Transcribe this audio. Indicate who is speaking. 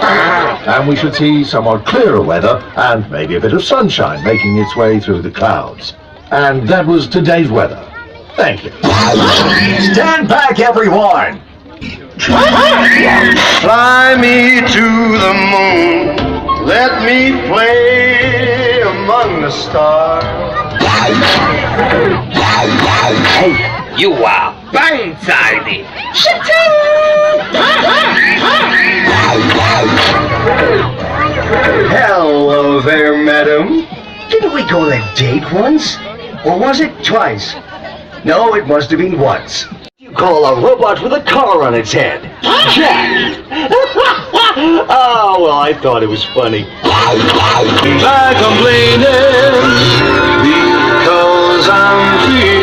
Speaker 1: And we should see somewhat clearer weather and maybe a bit of sunshine making its way through the clouds. And that was today's weather. Thank you.
Speaker 2: Stand back, everyone!
Speaker 3: Fly me to the moon, let me play among the stars.
Speaker 4: Hey, you are blindsided.
Speaker 3: Hello there, madam. Didn't we go on a date once? Or was it twice? No, it must have been once.
Speaker 2: You call a robot with a collar on its head? Jack! Oh, well, I thought it was funny.
Speaker 3: I'm complaining because I'm free.